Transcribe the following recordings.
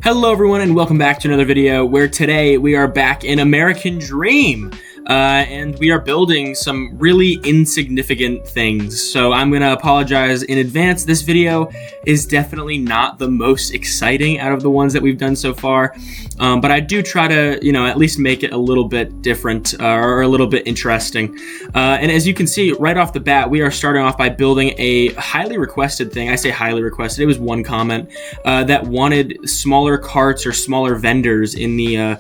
Hello everyone and welcome back to another video where today we are back in American Dream and we are building some really insignificant things. So I'm going to apologize in advance. This video is definitely not the most exciting out of the ones that we've done so far, but I do try to, at least make it a little bit different or a little bit interesting. And as you can see right off the bat, we are starting off by building a highly requested thing. I say highly requested. It was one comment that wanted smaller carts or smaller vendors in the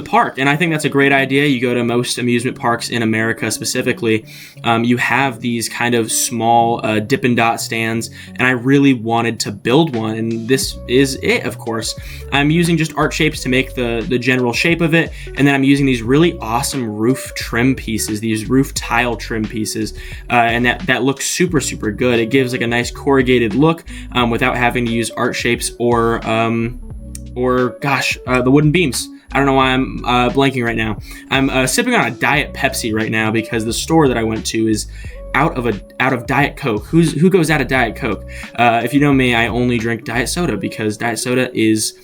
park, and I think that's a great idea. You go to most amusement parks in America specifically, you have these kind of small Dippin' Dot stands, and I really wanted to build one, and this is it, of course. I'm using just art shapes to make the general shape of it, and then I'm using these really awesome roof trim pieces, these roof tile trim pieces, and that looks super good. It gives like a nice corrugated look without having to use art shapes or the wooden beams. I don't know why I'm blanking right now. I'm sipping on a Diet Pepsi right now because the store that I went to is out of Diet Coke. Who goes out of Diet Coke? If you know me, I only drink Diet Soda because Diet Soda is,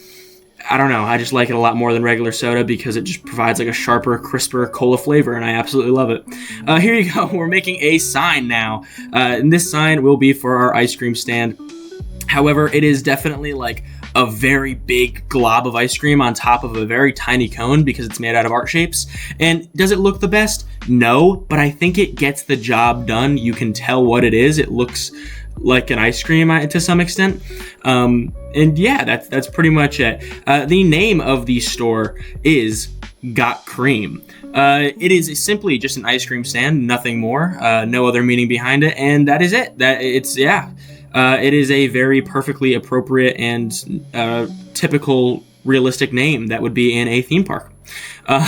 I don't know, I just like it a lot more than regular soda because it just provides like a sharper, crisper cola flavor, and I absolutely love it. Here you go. We're making a sign now, and this sign will be for our ice cream stand. However, it is definitely like a very big glob of ice cream on top of a very tiny cone because it's made out of art shapes. And does it look the best? No, but I think it gets the job done. You can tell what it is. It looks like an ice cream to some extent. And yeah, that's pretty much it. The name of the store is Got Cream. It is simply just an ice cream stand, nothing more, no other meaning behind it, and that is it. It is a very perfectly appropriate and typical realistic name that would be in a theme park.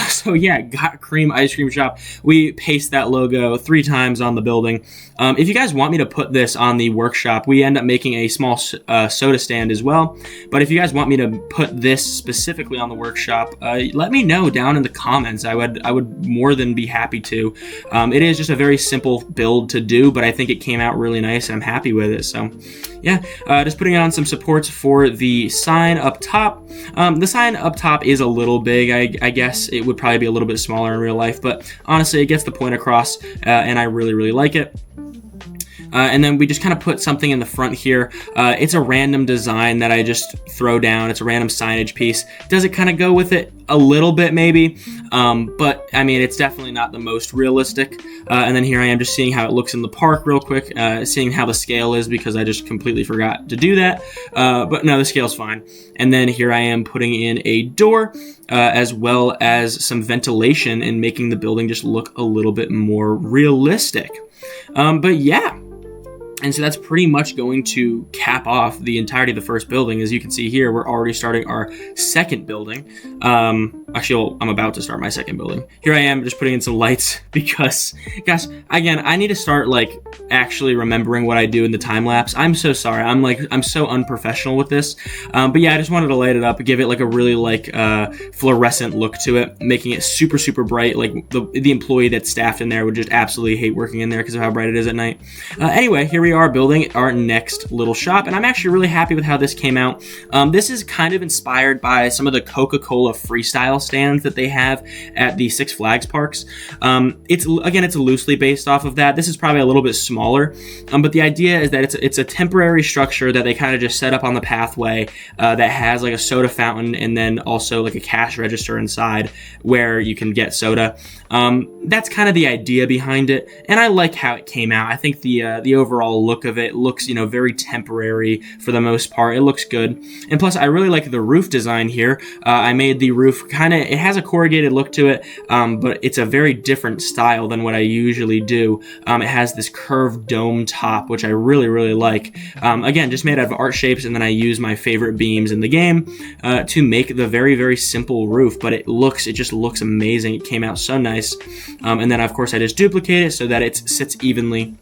So yeah, Got Cream Ice Cream Shop. We paste that logo 3 times on the building. If you guys want me to put this on the workshop, we end up making a small soda stand as well. But if you guys want me to put this specifically on the workshop, let me know down in the comments. I would more than be happy to. It is just a very simple build to do, but I think it came out really nice and I'm happy with it. So yeah, just putting on some supports for the sign up top. The sign up top is a little big. I guess it would probably be a little bit smaller in real life, but honestly, it gets the point across, and I really like it. And then we just kind of put something in the front here. It's a random design that I just throw down. It's a random signage piece. Does it kind of go with it? A little bit maybe, but I mean, it's definitely not the most realistic. And then here I am just seeing how it looks in the park real quick, seeing how the scale is because I just completely forgot to do that. But no, the scale's fine. And then here I am putting in a door, as well as some ventilation and making the building just look a little bit more realistic. But yeah. And so that's pretty much going to cap off the entirety of the first building. As you can see here, we're already starting our second building. Actually, I'm about to start my second building. Here I am just putting in some lights because, guys, again, I need to start actually remembering what I do in the time lapse. I'm so sorry. I'm so unprofessional with this. But yeah, I just wanted to light it up, give it like a really fluorescent look to it, making it super bright. Like the employee that's staffed in there would just absolutely hate working in there because of how bright it is at night. Anyway, here we are building our next little shop, and I'm actually really happy with how this came out. This is kind of inspired by some of the Coca-Cola freestyle stands that they have at the Six Flags parks. It's loosely based off of that. This is probably a little bit smaller, but the idea is that it's a temporary structure that they kind of just set up on the pathway that has like a soda fountain and then also like a cash register inside where you can get soda. That's kind of the idea behind it, and I like how it came out. I think the overall look of it looks, very temporary for the most part. It looks good, and plus I really like the roof design here. I made the roof it has a corrugated look to it, but it's a very different style than what I usually do. It has this curved dome top, which I really like. Again, just made out of art shapes, and then I use my favorite beams in the game to make the very simple roof, but it just looks amazing. It came out so nice. And then of course I just duplicate it so that it sits evenly.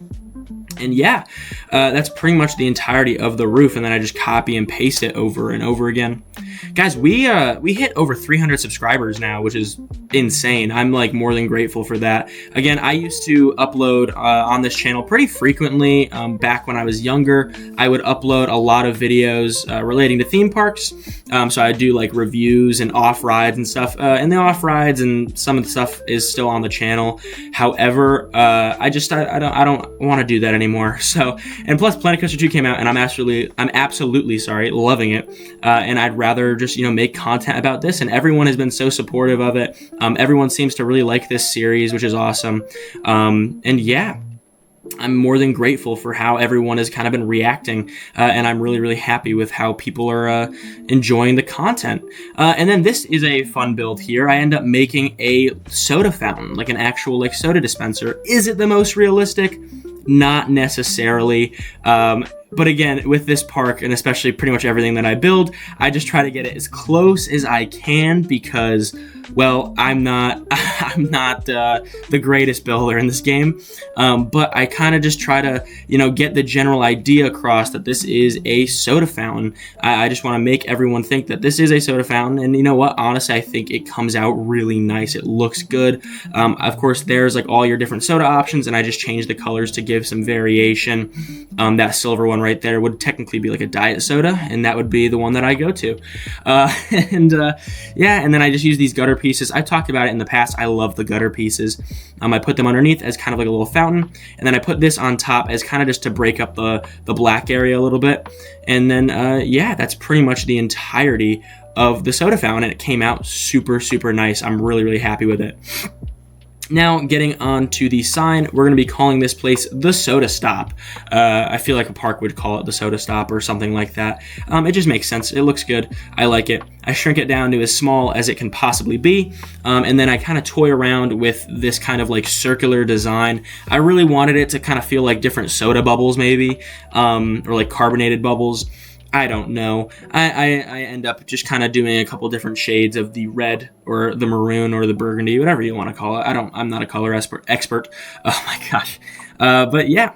And yeah, that's pretty much the entirety of the roof, and then I just copy and paste it over and over again. guys, we hit over 300 subscribers now, which is insane. I'm like more than grateful for that. Again, I used to upload on this channel pretty frequently. Back when I was younger, I would upload a lot of videos relating to theme parks. So I do like reviews and off rides and stuff. And the off rides and some of the stuff is still on the channel. However, I don't want to do that anymore. So, and plus Planet Coaster 2 came out, and I'm absolutely loving it. And I'd rather just, make content about this. And everyone has been so supportive of it. Everyone seems to really like this series, which is awesome. And yeah, I'm more than grateful for how everyone has kind of been reacting, and I'm really, really happy with how people are enjoying the content. And then this is a fun build here. I end up making a soda fountain, like an actual like soda dispenser. Is it the most realistic? Not necessarily. But again, with this park, and especially pretty much everything that I build, I just try to get it as close as I can because, well, I'm not the greatest builder in this game, but I kind of just try to, get the general idea across that this is a soda fountain. I just want to make everyone think that this is a soda fountain, and you know what? Honestly, I think it comes out really nice. It looks good. Of course, there's like all your different soda options, and I just changed the colors to give some variation. That silver one right there would technically be like a diet soda, and that would be the one that I go to. And then I just use these gutter pieces. I've talked about it in the past. I love the gutter pieces. I put them underneath as kind of like a little fountain, and then I put this on top as kind of just to break up the black area a little bit. And then that's pretty much the entirety of the soda fountain, and it came out super, super nice. I'm really, really happy with it. Now, getting on to the sign, we're going to be calling this place the Soda Stop. I feel like a park would call it the Soda Stop or something like that. It just makes sense. It looks good. I like it. I shrink it down to as small as it can possibly be, and then I kind of toy around with this kind of like circular design. I really wanted it to kind of feel like different soda bubbles maybe, or like carbonated bubbles. I don't know. I end up just kind of doing a couple different shades of the red or the maroon or the burgundy, whatever you want to call it. I'm not a color expert. Oh my gosh. But yeah,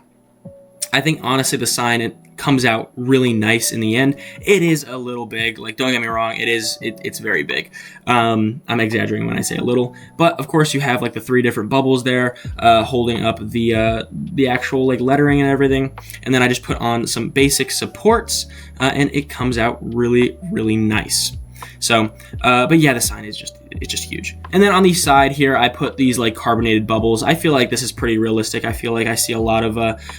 I think honestly the sign, it comes out really nice in the end. It is a little big, like don't get me wrong, it's very big. I'm exaggerating when I say a little, but of course you have like the 3 different bubbles there holding up the actual like lettering and everything, and then I just put on some basic supports and it comes out really, really nice. So, but yeah, the sign is it's just huge. And then on the side here, I put these like carbonated bubbles. I feel like this is pretty realistic. I feel like I see a lot of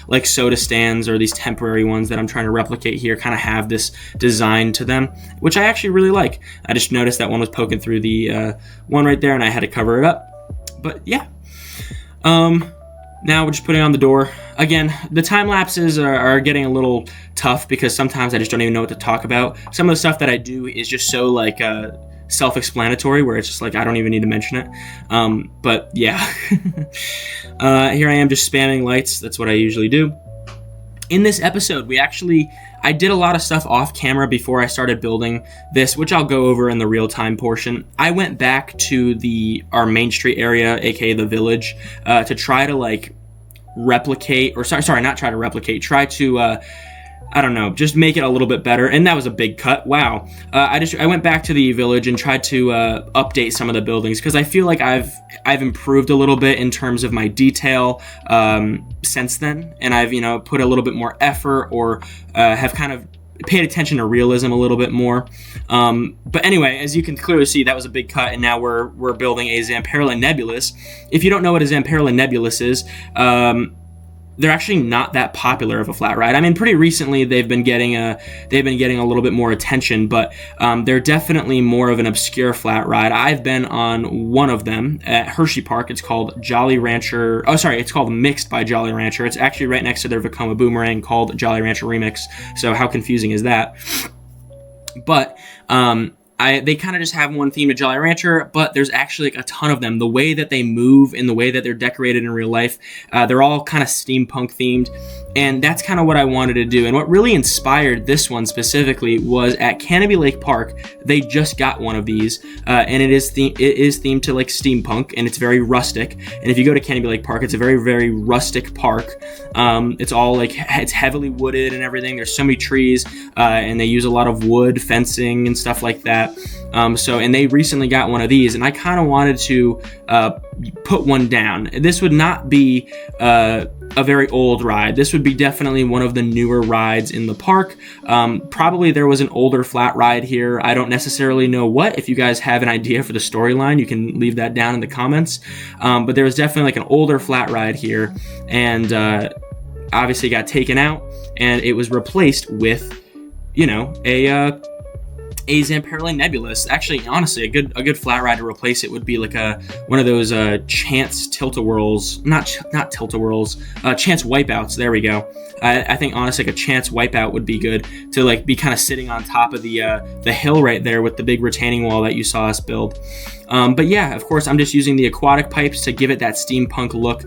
like soda stands or these temporary ones that I'm trying to replicate here kind of have this design to them, which I actually really like. I just noticed that one was poking through the one right there and I had to cover it up. But yeah. Now we're just putting on the door. Again, the time lapses are getting a little tough because sometimes I just don't even know what to talk about. Some of the stuff that I do is just so like self-explanatory where it's just like I don't even need to mention it. But yeah, here I am just spamming lights. That's what I usually do. In this episode, I did a lot of stuff off camera before I started building this, which I'll go over in the real-time portion. I went back to our Main Street area, aka the Village, to try to like replicate, or sorry, not try to replicate, try to I don't know, just make it a little bit better. And that was a big cut. Wow. I went back to the Village and tried to update some of the buildings because I feel like I've improved a little bit in terms of my detail since then, and I've put a little bit more effort or have kind of paid attention to realism a little bit more. But anyway, as you can clearly see, that was a big cut, and now we're building a Zamperla Nebulez. If you don't know what a Zamperla Nebulez is, they're actually not that popular of a flat ride. I mean, pretty recently they've been getting a little bit more attention, but they're definitely more of an obscure flat ride. I've been on one of them at Hershey Park. It's called Jolly Rancher. Oh, sorry, it's called Mixed by Jolly Rancher. It's actually right next to their Vekoma Boomerang called Jolly Rancher Remix. So how confusing is that? But They kind of just have one theme to Jolly Rancher, but there's actually like a ton of them. The way that they move and the way that they're decorated in real life, they're all kind of steampunk themed. And that's kind of what I wanted to do. And what really inspired this one specifically was at Canopy Lake Park. They just got one of these, and it is themed to like steampunk, and it's very rustic. And if you go to Canopy Lake Park, it's a very, very rustic park. It's all like, it's heavily wooded and everything. There's so many trees, and they use a lot of wood fencing and stuff like that. And they recently got one of these, and I kind of wanted to put one down. This would not be a very old ride. This would be definitely one of the newer rides in the park. Probably there was an older flat ride here. I don't necessarily know what. If you guys have an idea for the storyline, you can leave that down in the comments. But there was definitely like an older flat ride here, and obviously got taken out, and it was replaced with, a Zamperla Nebulez. Actually, honestly, a good flat ride to replace it would be like one of those chance tilt-a-whirls, not tilt-a-whirls, chance wipeouts. There we go. I think honestly, like a chance wipeout would be good to like be kind of sitting on top of the hill right there with the big retaining wall that you saw us build. But yeah, of course, I'm just using the aquatic pipes to give it that steampunk look.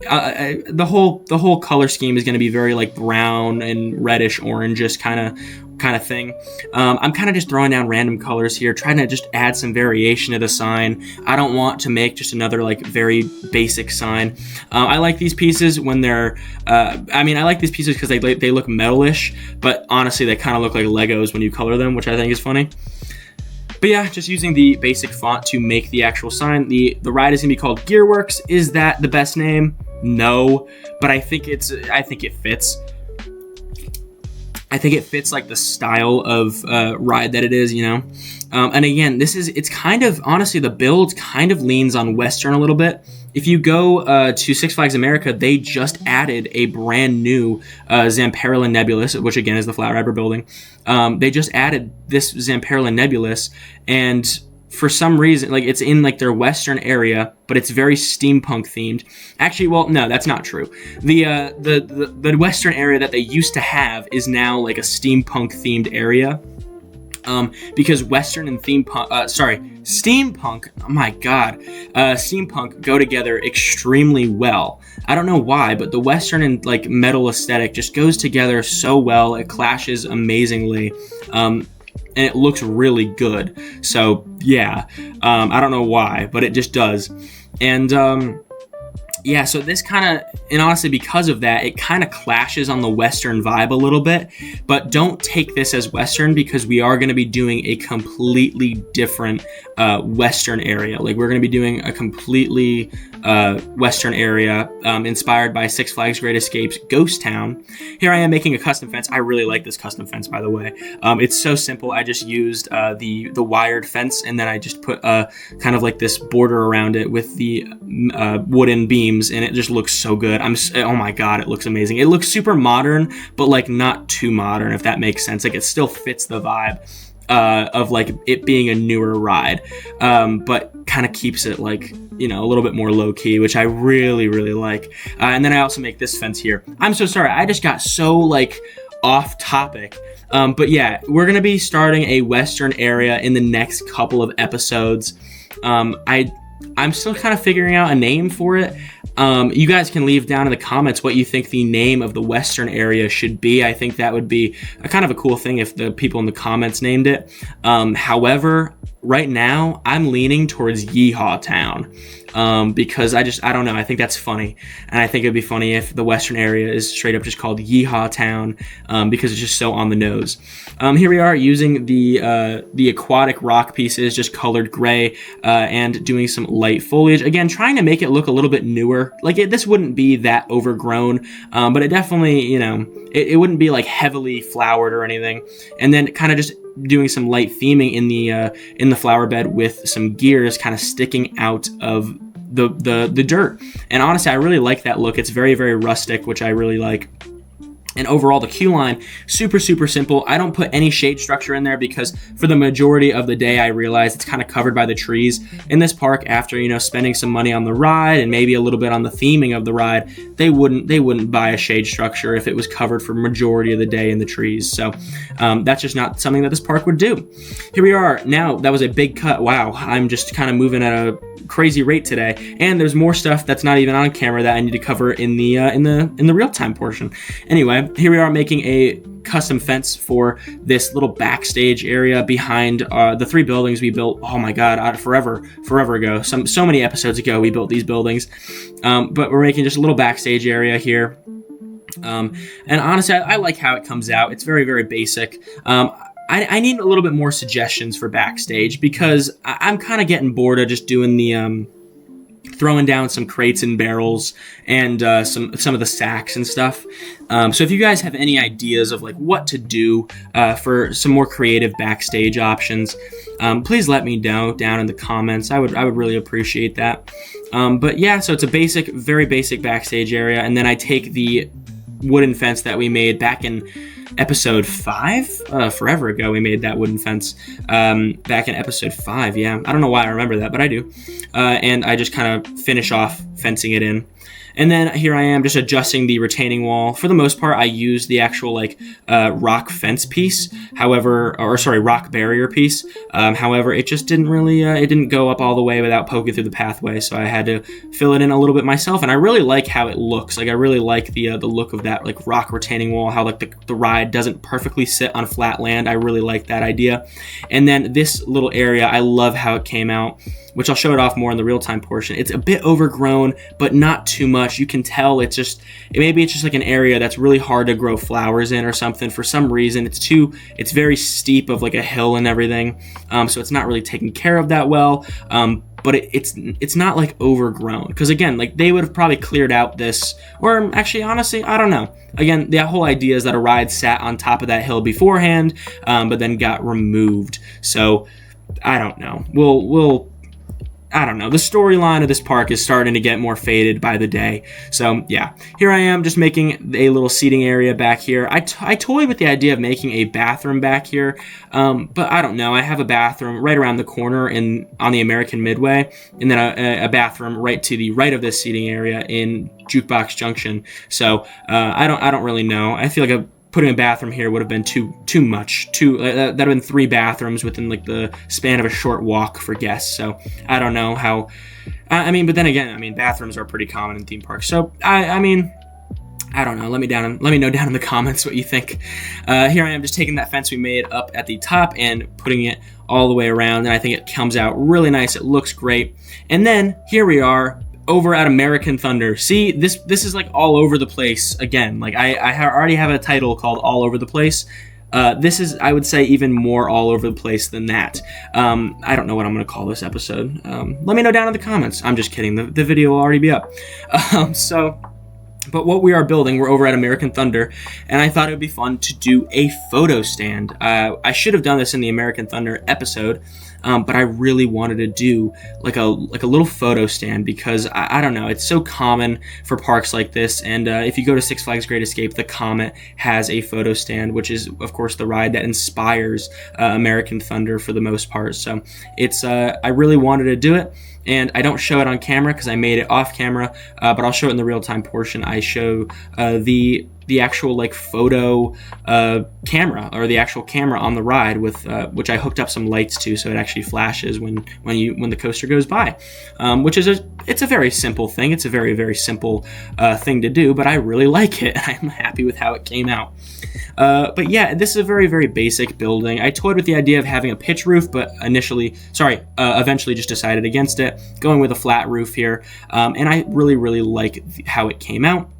The whole color scheme is going to be very like brown and reddish orangish kind of thing. I'm kind of just throwing down random colors here, trying to just add some variation to the sign. I don't want to make just another like very basic sign. I like these pieces when they're, I like these pieces because they look metalish, but honestly, they kind of look like Legos when you color them, which I think is funny. But yeah, just using the basic font to make the actual sign. The ride is gonna be called Gearworks. Is that the best name? No, but I think it fits. I think it fits like the style of ride that it is, and again, it's kind of, honestly, the build kind of leans on Western a little bit. If you go to Six Flags America, they just added a brand new Zamperla Nebulez, which again is the flat ride we're building. They just added this Zamperla Nebulez, and for some reason, like, it's in like their Western area, but it's very steampunk themed. Actually, well, no, that's not true. The Western area that they used to have is now like a steampunk themed area. Because Western and steampunk, oh my god, steampunk go together extremely well. I don't know why, but the Western and like metal aesthetic just goes together so well. It clashes amazingly. And it looks really good. So yeah, I don't know why, but it just does. And yeah, so this kind of, and honestly, because of that, it kind of clashes on the Western vibe a little bit, but don't take this as Western, because we are going to be doing a completely different Western area. Like, we're going to be doing a completely Western area inspired by Six Flags Great Escape's Ghost Town. Here I am making a custom fence. I really like this custom fence, by the way. It's so simple. I just used the wired fence, and then I just put kind of like this border around it with the wooden beams, and it just looks so good. Oh my god, it looks amazing. It looks super modern, but like not too modern, if that makes sense. Like, it still fits the vibe of like it being a newer ride, but kind of keeps it like, a little bit more low key, which I really, really like. And then I also make this fence here. I'm so sorry, I just got so like off topic. But yeah, we're gonna be starting a Western area in the next couple of episodes. I'm still kind of figuring out a name for it. You guys can leave down in the comments what you think the name of the Western area should be. I think that would be a kind of a cool thing if the people in the comments named it. However, right now I'm leaning towards Yeehaw Town, because I don't know. I think that's funny, and I think it'd be funny if the Western area is straight up just called Yeehaw Town, because it's just so on the nose. Here we are using the aquatic rock pieces, just colored gray, and doing some light foliage. Again, trying to make it look a little bit newer. Like, this wouldn't be that overgrown, but it definitely, it wouldn't be like heavily flowered or anything. And then kind of just doing some light theming in the flower bed with some gears kind of sticking out of the dirt. And honestly, I really like that look. It's very, very rustic, which I really like. And overall, the queue line, super, super simple. I don't put any shade structure in there because for the majority of the day, I realize it's kind of covered by the trees. In this park, after, spending some money on the ride and maybe a little bit on the theming of the ride, they wouldn't buy a shade structure if it was covered for majority of the day in the trees. So that's just not something that this park would do. Here we are. Now, that was a big cut. Wow, I'm just kind of moving at a crazy rate today, and there's more stuff that's not even on camera that I need to cover in the real-time portion. Anyway, here we are making a custom fence for this little backstage area behind the 3 buildings we built. Oh my god, forever ago, so many episodes ago we built these buildings, but we're making just a little backstage area here, and honestly I like how it comes out. It's very, very basic. I need a little bit more suggestions for backstage because I'm kind of getting bored of just doing the throwing down some crates and barrels and some of the sacks and stuff. So if you guys have any ideas of like what to do for some more creative backstage options, please let me know down in the comments. I would really appreciate that. But yeah, so it's a very basic backstage area, and then I take the wooden fence that we made back in episode 5, forever ago we made that wooden fence, back in episode 5. Yeah, I don't know why I remember that, but I do. And I just kind of finish off fencing it in. And then here I am just adjusting the retaining wall. For the most part, I use the actual rock fence piece. Rock barrier piece. However, it just didn't really, it didn't go up all the way without poking through the pathway. So I had to fill it in a little bit myself. And I really like how it looks. I really like the look of that rock retaining wall. How the ride doesn't perfectly sit on flat land. I really like that idea. And then this little area, I love how it came out, which I'll show it off more in the real-time portion. It's a bit overgrown, but not too much. You can tell maybe it's just like an area that's really hard to grow flowers in or something. For some reason, it's very steep of like a hill and everything. So it's not really taken care of that well. But it's not like overgrown. Because again, they would have probably cleared out this, or actually, honestly, I don't know. Again, the whole idea is that a ride sat on top of that hill beforehand, but then got removed. So I don't know. I don't know. The storyline of this park is starting to get more faded by the day. So yeah, here I am just making a little seating area back here. I toyed with the idea of making a bathroom back here, but I don't know. I have a bathroom right around the corner on the American Midway, and then a bathroom right to the right of this seating area in Jukebox Junction. So I don't really know. I feel like putting a bathroom here would have been too much. That would have been 3 bathrooms within the span of a short walk for guests. So I don't know how. But then again, bathrooms are pretty common in theme parks. So I don't know. Let me know down in the comments what you think. Here I am just taking that fence we made up at the top and putting it all the way around, and I think it comes out really nice. It looks great. And then here we are over at American Thunder. See, this is all over the place again. I already have a title called All Over the Place. This is, I would say, even more all over the place than that. I don't know what I'm going to call this episode. Let me know down in the comments. I'm just kidding. The video will already be up. But what we are building, we're over at American Thunder, and I thought it would be fun to do a photo stand. I should have done this in the American Thunder episode, but I really wanted to do like a little photo stand because I don't know, it's so common for parks like this. And if you go to Six Flags Great Escape, the Comet has a photo stand, which is of course the ride that inspires American Thunder for the most part. So it's I really wanted to do it. And I don't show it on camera because I made it off camera, but I'll show it in the real-time portion. I show the actual photo camera, or the actual camera on the ride with which I hooked up some lights to, so it actually flashes when the coaster goes by, which is it's a very simple thing. It's a very, very simple thing to do, but I really like it. I'm happy with how it came out. But yeah, this is a very, very basic building. I toyed with the idea of having a pitch roof, but eventually just decided against it, going with a flat roof here. And I really, really like how it came out.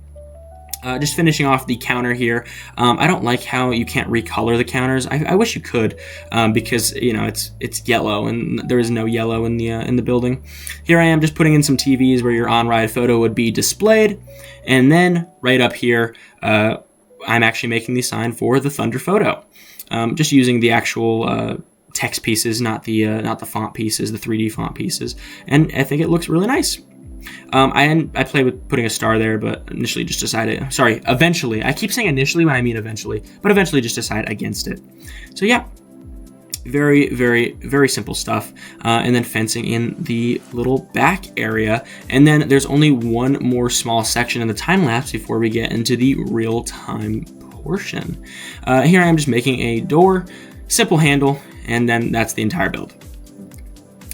Just finishing off the counter here. I don't like how you can't recolor the counters. I wish you could, because it's yellow and there is no yellow in the building. Here I am just putting in some TVs where your on-ride photo would be displayed, and then right up here, I'm actually making the sign for the Thunder photo. Just using the actual text pieces, not the font pieces, the 3D font pieces, and I think it looks really nice. I played with putting a star there, but initially just decided, eventually, I keep saying initially when I mean eventually, but eventually just decided against it. So yeah, very, very, very simple stuff. And then fencing in the little back area. And then there's only one more small section in the time lapse before we get into the real time portion. Here I am just making a door, simple handle, and then that's the entire build.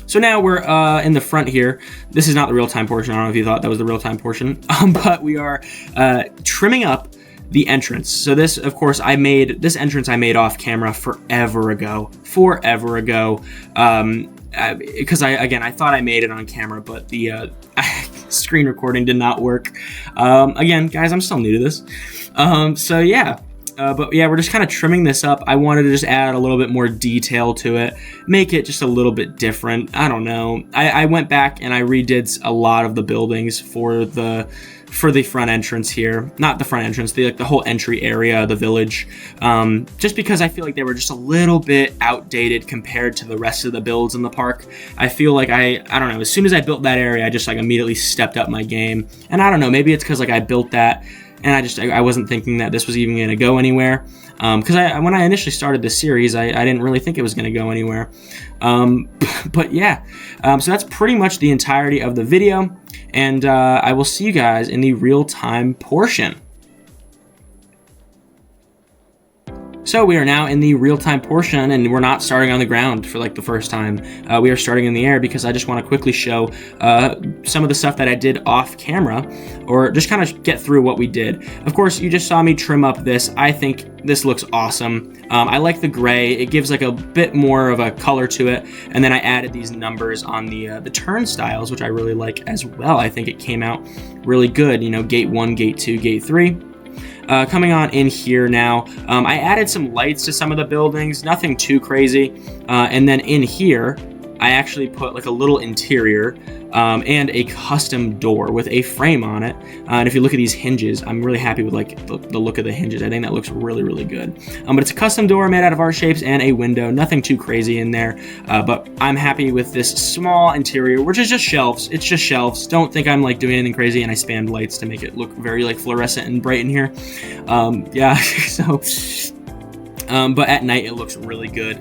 So now we're in the front here. This is not the real time portion. I don't know if you thought that was the real time portion, but we are trimming up the entrance. So this, of course, this entrance I made off camera forever ago, because I thought I made it on camera, but the screen recording did not work. Again, guys, I'm still new to this. So yeah. But yeah, we're just kind of trimming this up. I wanted to just add a little bit more detail to it, make it just a little bit different. I don't know. I went back and I redid a lot of the buildings for the front entrance here. Not the front entrance, the whole entry area, the village. Just because I feel like they were just a little bit outdated compared to the rest of the builds in the park. I feel like I don't know, as soon as I built that area, I just immediately stepped up my game. And I don't know, maybe it's because I built that and I wasn't thinking that this was even going to go anywhere. Because when I initially started this series, I didn't really think it was going to go anywhere. But yeah, so that's pretty much the entirety of the video. And I will see you guys in the real-time portion. So we are now in the real-time portion, and we're not starting on the ground for the first time. We are starting in the air because I just want to quickly show some of the stuff that I did off camera, or just kind of get through what we did. Of course, you just saw me trim up this. I think this looks awesome. I like the gray. It gives a bit more of a color to it, and then I added these numbers on the turnstiles, which I really like as well. I think it came out really good. Gate 1, Gate 2, Gate 3. Coming on in here now, I added some lights to some of the buildings, nothing too crazy. And then in here, I actually put a little interior and a custom door with a frame on it. And if you look at these hinges, I'm really happy with the look of the hinges. I think that looks really, really good. But it's a custom door made out of R shapes and a window. Nothing too crazy in there. But I'm happy with this small interior, which is just shelves. It's just shelves. Don't think I'm doing anything crazy. And I spammed lights to make it look very fluorescent and bright in here. Yeah. So, but at night it looks really good.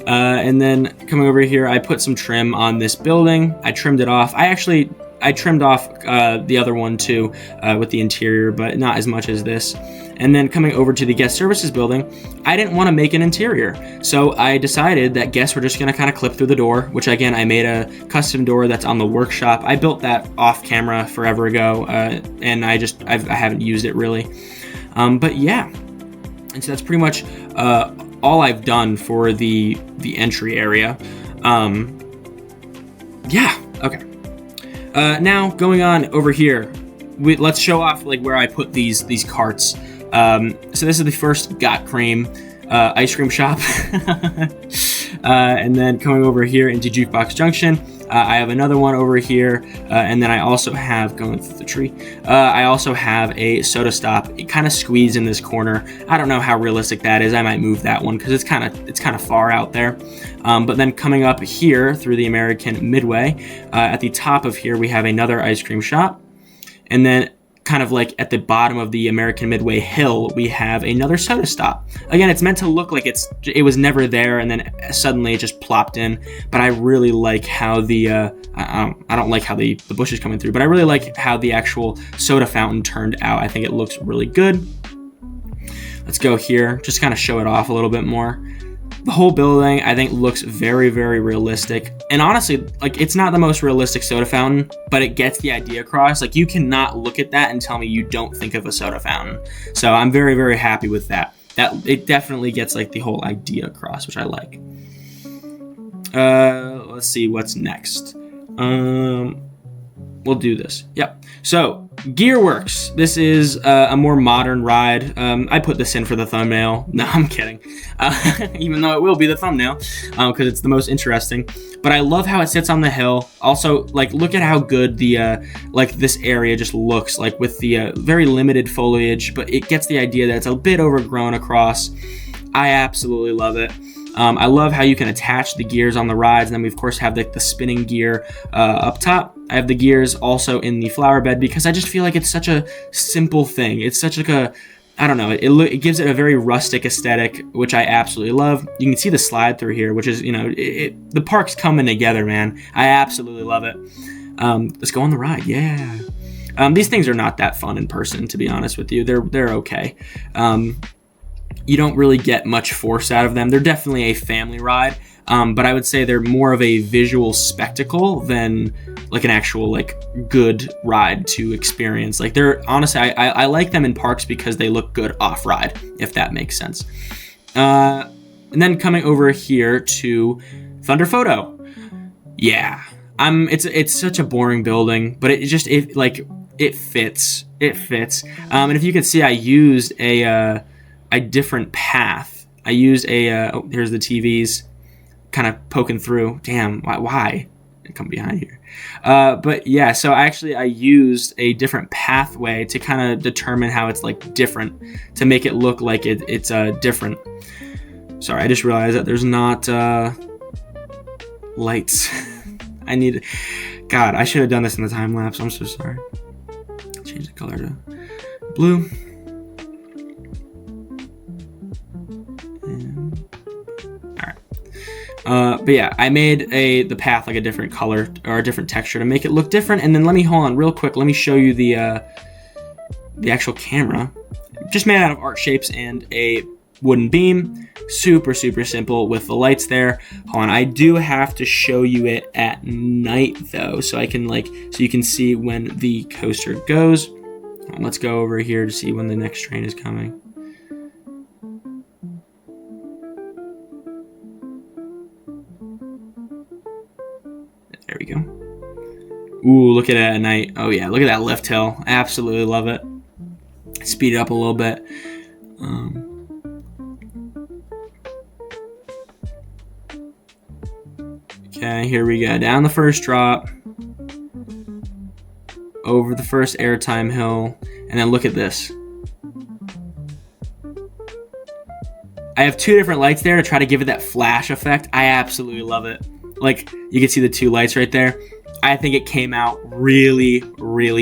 And then coming over here, I put some trim on this building. I trimmed it off. I trimmed off the other one too with the interior, but not as much as this. And then coming over to the guest services building, I didn't want to make an interior. So I decided that guests were just going to kind of clip through the door, which again, I made a custom door that's on the workshop. I built that off camera forever ago, and I haven't used it really. But yeah, and so that's pretty much all I've done for the entry area. Yeah, okay. Now going on over here, let's show off where I put these carts. So this is the first Got Cream ice cream shop. And then coming over here into Jukebox Junction, I have another one over here, and then I also have, going through the tree, I also have a soda stop. It kind of squeezed in this corner. I don't know how realistic that is. I might move that one because it's kind of far out there. But then coming up here through the American Midway, at the top of here we have another ice cream shop, and then kind of at the bottom of the American Midway hill, we have another soda stop. Again, it's meant to look like it was never there, and then suddenly it just plopped in. But I really like how the I don't like how the bush is coming through, but I really like how the actual soda fountain turned out. I think it looks really good. Let's go here, just kind of show it off a little bit more. The whole building, I think, looks very, very realistic. And honestly, it's not the most realistic soda fountain, but it gets the idea across. You cannot look at that and tell me you don't think of a soda fountain. So I'm very, very happy with that. It definitely gets the whole idea across, which I like. Let's see what's next. We'll do this. Yep. So Gearworks. This is a more modern ride. I put this in for the thumbnail. No, I'm kidding. Even though it will be the thumbnail, because it's the most interesting. But I love how it sits on the hill. Also, look at how good the this area just looks, with the very limited foliage, but it gets the idea that it's a bit overgrown across. I absolutely love it. I love how you can attach the gears on the rides, and then we of course have the spinning gear up top. I have the gears also in the flower bed because I just feel like it's such a simple thing. It's such like a, I don't know, it gives it a very rustic aesthetic, which I absolutely love. You can see the slide through here, which is, the park's coming together, man. I absolutely love it. Let's go on the ride, yeah. These things are not that fun in person, to be honest with you. They're okay. You don't really get much force out of them. They're definitely a family ride, but I would say they're more of a visual spectacle than like an actual like good ride to experience. Like they're honestly, I like them in parks because they look good off ride, if that makes sense. And then coming over here to Thunder Photo, yeah, it's such a boring building, but it fits. And if you can see, I used a different path. I used here's the TVs kind of poking through. Damn, why? Come behind here. But yeah, so actually I used a different pathway to kind of determine how it's like different, to make it look like it's different. Sorry, I just realized that there's not lights. God, I should have done this in the time lapse. I'm so sorry. Change the color to blue. But yeah, I made the path like a different color or a different texture to make it look different. And then hold on real quick. Let me show you the actual camera. Just made out of art shapes and a wooden beam. Super simple with the lights there. Hold on, I do have to show you it at night though, so I can so you can see when the coaster goes. Let's go over here to see when the next train is coming. There we go. Ooh, look at it at night. Oh yeah, look at that lift hill. Absolutely love it. Speed it up a little bit. Okay, here we go. Down the first drop. Over the first airtime hill. And then look at this. I have two different lights there to try to give it that flash effect. I absolutely love it. Like, you can see the two lights right there. I think it came out really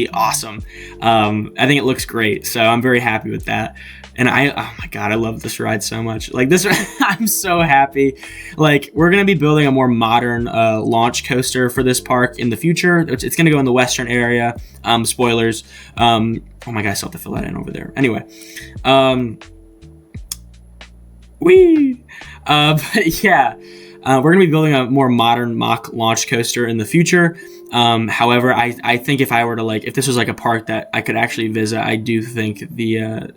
awesome. I think it looks great, so I'm very happy with that. And oh my god, I love this ride so much. Like this, I'm so happy. Like, we're gonna be building a more modern launch coaster for this park in the future. It's gonna go in the western area. Spoilers. Oh my god, I still have to fill that in over there. Anyway, but yeah. We're going to be building a more modern mock launch coaster in the future. However, I think if I were to if this was like a park that I could actually visit, I do think the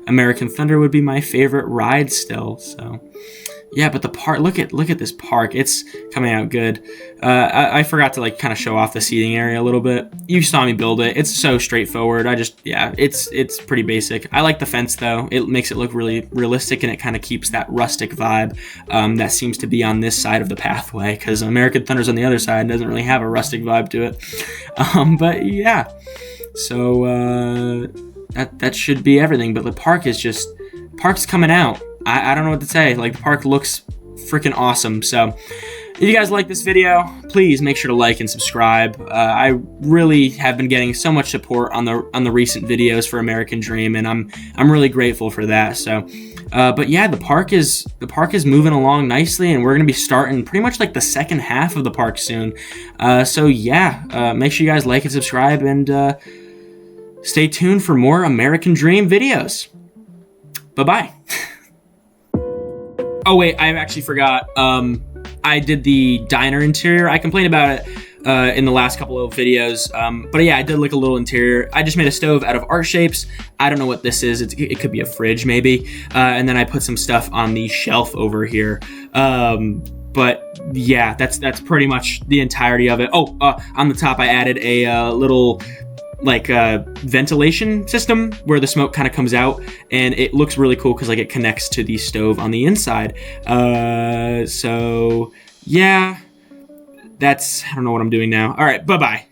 American Thunder would be my favorite ride still. So yeah, but the park, look at this park. It's coming out good. I forgot to kind of show off the seating area a little bit. You saw me build it. It's so straightforward. It's pretty basic. I like the fence though. It makes it look really realistic, and it kind of keeps that rustic vibe that seems to be on this side of the pathway, because American Thunder's on the other side and doesn't really have a rustic vibe to it. But yeah, so that should be everything. But the park's coming out. I don't know what to say. The park looks freaking awesome. So if you guys like this video, please make sure to like and subscribe. I really have been getting so much support on the recent videos for American Dream, and I'm really grateful for that. So but yeah, the park is moving along nicely, and we're gonna be starting pretty much the second half of the park soon. So yeah, make sure you guys like and subscribe, and stay tuned for more American Dream videos. Bye-bye. Oh wait, I actually forgot. I did the diner interior. I complained about it in the last couple of videos. But yeah, I did a little interior. I just made a stove out of art shapes. I don't know what this is. It could be a fridge maybe. And then I put some stuff on the shelf over here. But yeah, that's pretty much the entirety of it. Oh, on the top I added a little ventilation system where the smoke kind of comes out, and it looks really cool because it connects to the stove on the inside. So yeah, I don't know what I'm doing now. All right, bye-bye.